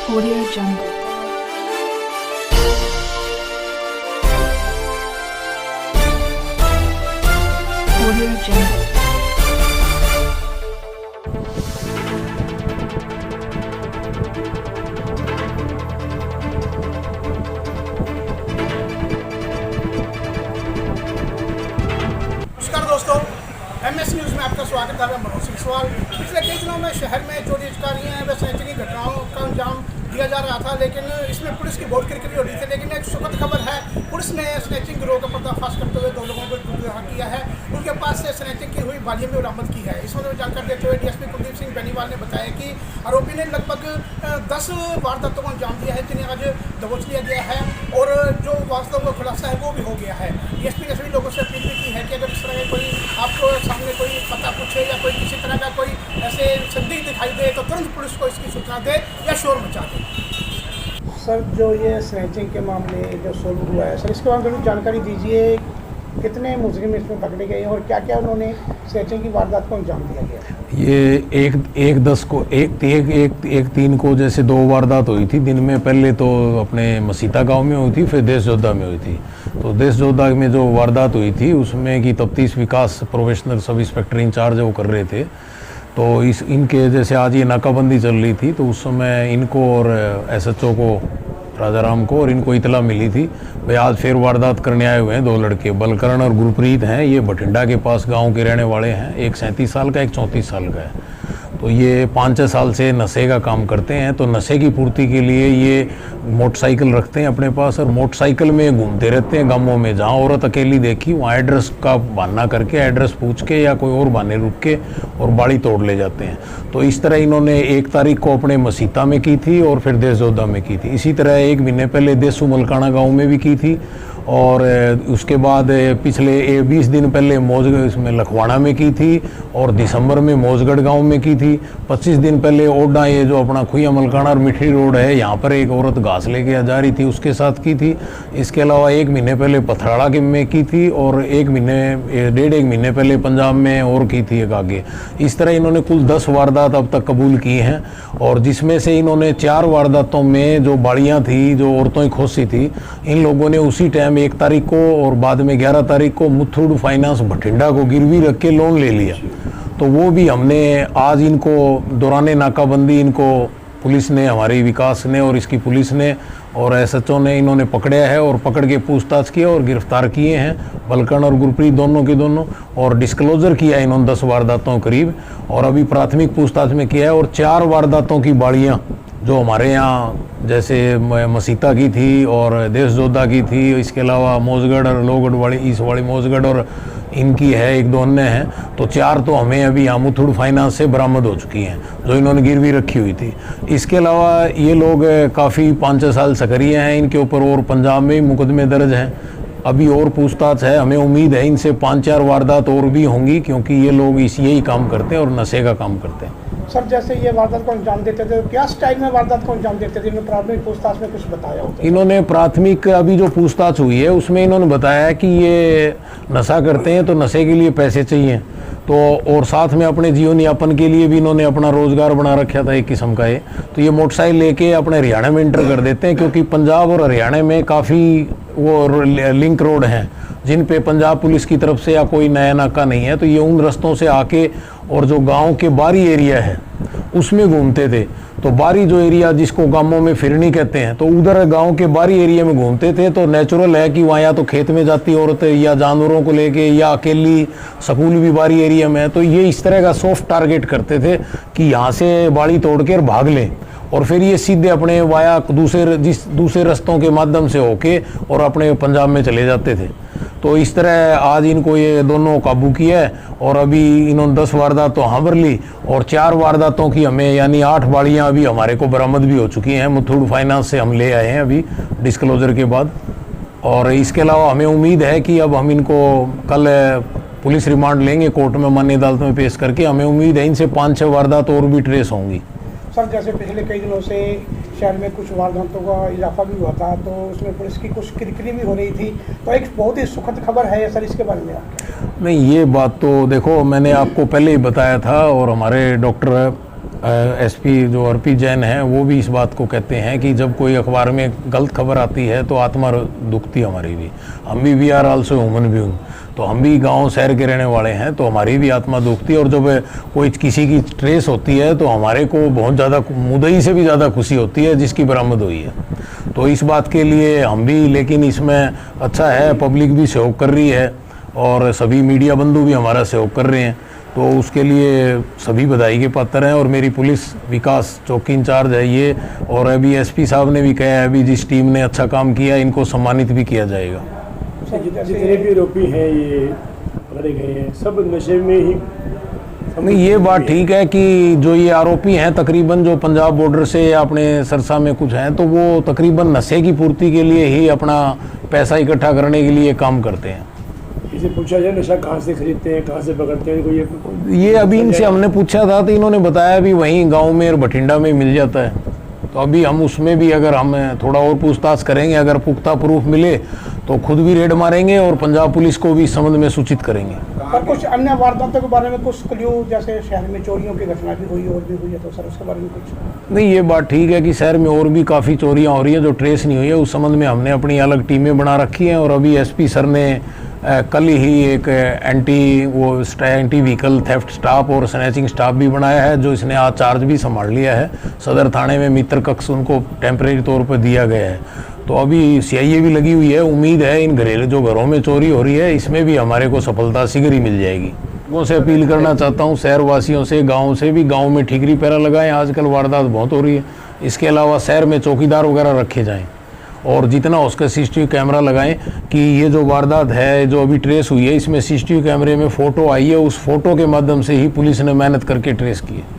Audio Jungle. Audio Jungle. नमस्कार दोस्तों, MS news में आपका स्वागत है। मैं मनोज सिंह सवाल। पिछले कई दिनों में शहर में चोरी चकारियाँ व सैंकड़ी घटनाओं का अंजाम दिया जा रहा था, लेकिन इसमें पुलिस की बहुत किरकिरी हो रही थी। लेकिन एक सुखद खबर है, पुलिस ने स्नैचिंग गिरोह का पर्दाफाश करते हुए 2 लोगों को गिरफ्तार किया है। उनके पास से स्नैचिंग की हुई बालियां भी बरामद की है। इस बारे में जानकारी देते हुए DSP कुलदीप सिंह बेनीवाल ने बताया कि आरोपी ने लगभग 10 वारदातों को अंजाम दिया है, जिन्हें आज दबोच लिया गया है और जो वास्तव में खुलासा है वो भी हो गया है। DSP ने सभी लोगों से अपील भी की है कि अगर इस तरह का कोई आपको सामने कोई पता पूछे या कोई किसी तरह का कोई ऐसे संदिग्ध दिखाई दे तो तुरंत पुलिस को इसकी सूचना दे या शोर मचा दे। सर, जो ये स्नैचिंग के मामले जो सोल्व हुआ है, सर इसके बारे में जानकारी दीजिए। कितने मुजरिम इसमें पकड़े गए और क्या क्या उन्होंने स्नैचिंग की वारदात को अंजाम दिया गया? ये एक 10 को एक 3 को जैसे 2 वारदात हुई थी दिन में। पहले तो अपने मसीता गांव में हुई थी, फिर देश जोधा में हुई थी। तो देश जोधा में जो वारदात हुई थी उसमें की तफ्तीश विकास प्रोफेशनल सब इंस्पेक्टर इंचार्ज वो कर रहे थे। तो इनके जैसे आज ये नाकाबंदी चल रही थी तो उस समय इनको और SHO को राजाराम को और इनको इतला मिली थी भाई आज फिर वारदात करने आए हुए हैं 2 लड़के, बलकरण और गुरप्रीत हैं। ये भटिंडा के पास गांव के रहने वाले हैं। एक 37 साल का, एक 34 साल का है। तो ये 5-6 साल से नशे का काम करते हैं। तो नशे की पूर्ति के लिए ये मोटरसाइकिल रखते हैं अपने पास और मोटरसाइकिल में घूमते रहते हैं गांवों में। जहां औरत अकेली देखी वहाँ एड्रेस का बहाना करके, एड्रेस पूछ के या कोई और बहाने रुक के और बाड़ी तोड़ ले जाते हैं। तो इस तरह इन्होंने 1 तारीख को अपने मसीता में की थी और फिर देश जोधा में की थी। इसी तरह 1 महीने पहले देसू मलकाना गाँव में भी की थी और उसके बाद पिछले 20 दिन पहले इसमें लखवाड़ा में की थी और दिसंबर में मौजगढ़ गांव में की थी। 25 दिन पहले ओडा, ये जो अपना खुया मलकाना और मिठरी रोड है, यहाँ पर एक औरत घास लेके जा रही थी, उसके साथ की थी। इसके अलावा 1 महीने पहले पथराड़ा के में की थी और 1 महीने पहले पंजाब में और की थी एक आगे। इस तरह इन्होंने कुल 10 वारदात अब तक कबूल की हैं और जिसमें से इन्होंने 4 वारदातों में जो बाड़ियाँ थी, जो औरतों की खोसी थी, इन लोगों ने उसी टाइम 1 तारीख को और बाद में 11 तारीख को मुथूट फाइनेंस भटिंडा को गिरवी रख के लोन ले लिया। तो वो भी हमने आज इनको दौराने नाकाबंदी इनको पुलिस ने, हमारी विकास ने और इसकी पुलिस ने और SHO ने इन्होंने पकड़ा है और पकड़ के पूछताछ किया और गिरफ्तार किए हैं बलकरण और गुरप्रीत दोनों के दोनों। और डिस्क्लोजर किया इन्होंने 10 वारदातों करीब और अभी प्राथमिक पूछताछ में किया है। और 4 वारदातों की बाड़ियाँ जो हमारे यहाँ जैसे मसीता की थी और देश जोधा की थी, इसके अलावा मौजगढ़ और लोहगढ़ वाली, ईस वाली मौजगढ़ और इनकी है 1-2 अन्य हैं। तो 4 तो हमें अभी यहाँ मुथूट फाइनेंस से बरामद हो चुकी हैं जो इन्होंने गिरवी रखी हुई थी। इसके अलावा ये लोग काफ़ी 5-6 साल सक्रिय हैं। इनके ऊपर और पंजाब में भी मुकदमे दर्ज हैं। अभी और पूछताछ है। हमें उम्मीद है इनसे 5-4 वारदात और भी होंगी क्योंकि ये लोग यही काम करते हैं और नशे का काम करते हैं। सर, जैसे ये वारदात को अंजाम देते थे, क्या स्टाइल में वारदात को अंजाम देते थे? इन्होंने प्राथमिक पूछताछ में कुछ बताया होता है? इन्होंने प्राथमिक अभी जो पूछताछ हुई है उसमें इन्होंने बताया कि ये नशा करते हैं तो नशे के लिए पैसे चाहिए, तो और साथ में अपने जीवन यापन के लिए भी इन्होंने अपना रोजगार बना रखा था एक किस्म का। तो ये मोटरसाइकिल लेके अपने हरियाणा में इंटर कर देते हैं क्योंकि पंजाब और हरियाणा में काफ़ी वो लिंक रोड हैं जिन पे पंजाब पुलिस की तरफ से या कोई नया नाका नहीं है। तो ये उन रास्तों से आके और जो गांव के बाहरी एरिया है उसमें घूमते थे। तो बाहरी जो एरिया जिसको गांवों में फिरनी कहते हैं, तो उधर गांव के बाहरी एरिया में घूमते थे। तो नेचुरल है कि वहाँ या तो खेत में जाती औरतें या जानवरों को लेके या अकेली, स्कूल भी बाहरी एरिया में है। तो ये इस तरह का सॉफ्ट टारगेट करते थे कि यहाँ से बाड़ी तोड़ कर भाग लें और फिर ये सीधे अपने वाया दूसरे रास्तों के माध्यम से होके और अपने पंजाब में चले जाते थे। तो इस तरह आज इनको ये दोनों काबू किया है और अभी इन्होंने 10 वारदात तो हाँ भर ली और 4 वारदातों की हमें यानी 8 बाड़ियाँ अभी हमारे को बरामद भी हो चुकी हैं। मुथूट फाइनेंस से हम ले आए हैं अभी डिस्क्लोजर के बाद। और इसके अलावा हमें उम्मीद है कि अब हम इनको कल पुलिस रिमांड लेंगे कोर्ट में, माननीय अदालत में पेश करके। हमें उम्मीद है इनसे 5-6 वारदात और भी ट्रेस होंगी। सर, जैसे पिछले कई दिनों से शहर में कुछ वारदातों का इजाफा भी हुआ था, तो उसमें पुलिस की कुछ किरकिरी भी हो रही थी, तो एक बहुत ही सुखद खबर है सर, इसके बारे में आप? नहीं, ये बात तो देखो मैंने आपको पहले ही बताया था और हमारे डॉक्टर एसपी जो आरपी जैन है वो भी इस बात को कहते हैं कि जब कोई अखबार में गलत खबर आती है तो आत्मा दुखती है हमारी भी। हम भी we are also human being, तो हम भी गांव शहर के रहने वाले हैं, तो हमारी भी आत्मा दुखती है। और जब कोई किसी की ट्रेस होती है तो हमारे को बहुत ज़्यादा, मुदई से भी ज़्यादा खुशी होती है जिसकी बरामद हुई है। तो इस बात के लिए हम भी, लेकिन इसमें अच्छा है पब्लिक भी सहयोग कर रही है और सभी मीडिया बंधु भी हमारा सहयोग कर रहे हैं, तो उसके लिए सभी बधाई के पात्र हैं। और मेरी पुलिस विकास चौकी इंचार्ज है ये, और अभी एसपी साहब ने भी कहा है अभी जिस टीम ने अच्छा काम किया इनको सम्मानित भी किया जाएगा। जितने भी आरोपी हैं ये पकड़े गए हैं सब नशे में ही। नहीं, ये बात ठीक है कि जो ये आरोपी हैं तकरीबन जो पंजाब बॉर्डर से या अपने सरसा में कुछ हैं, तो वो तकरीबन नशे की पूर्ति के लिए ही अपना पैसा इकट्ठा करने के लिए काम करते हैं। इसे पूछा जाए नशा कहाँ से खरीदते हैं, कहाँ से पकड़ते हैं, कोई ये अभी इनसे हमने पूछा था तो इन्होंने बताया भी वहीं गांव में और बठिंडा में मिल जाता है। तो अभी हम उसमें भी अगर हम थोड़ा और पूछताछ करेंगे, अगर पुख्ता प्रूफ मिले तो खुद भी रेड मारेंगे और पंजाब पुलिस को भी इस संबंध में सूचित करेंगे। पर कुछ अन्य वारदातों के बारे में कुछ क्ल्यू, जैसे शहर में चोरियों की घटना भी हुई और भी हुई है, तो सर उसके बारे में कुछ? नहीं, ये बात ठीक है कि शहर में और भी काफ़ी चोरियां हो रही हैं जो ट्रेस नहीं हुई है, उस संबंध में हमने अपनी अलग टीमें बना रखी हैं। और अभी एसपी सर ने कल ही एक एंटी व्हीकल थेफ्ट स्टाफ और स्नैचिंग स्टाफ भी बनाया है, जो इसने आज चार्ज भी संभाल लिया है। सदर थाने में मित्र कक्ष उनको टेम्परेरी तौर पर दिया गया है। तो अभी सीआईए भी लगी हुई है। उम्मीद है इन घरेलू जो घरों में चोरी हो रही है इसमें भी हमारे को सफलता शीघ्र ही मिल जाएगी। लोगों से अपील करना चाहता हूँ, शहर वासियों से, गाँव से भी, गाँव में ठीकरी पैरा लगाएं, आजकल वारदात बहुत हो रही है। इसके अलावा शहर में चौकीदार वगैरह रखे जाएँ और जितना उसका सीसीटीवी कैमरा लगाएं कि ये जो वारदात है जो अभी ट्रेस हुई है इसमें सीसीटीवी कैमरे में फ़ोटो आई है, उस फोटो के माध्यम से ही पुलिस ने मेहनत करके ट्रेस की है।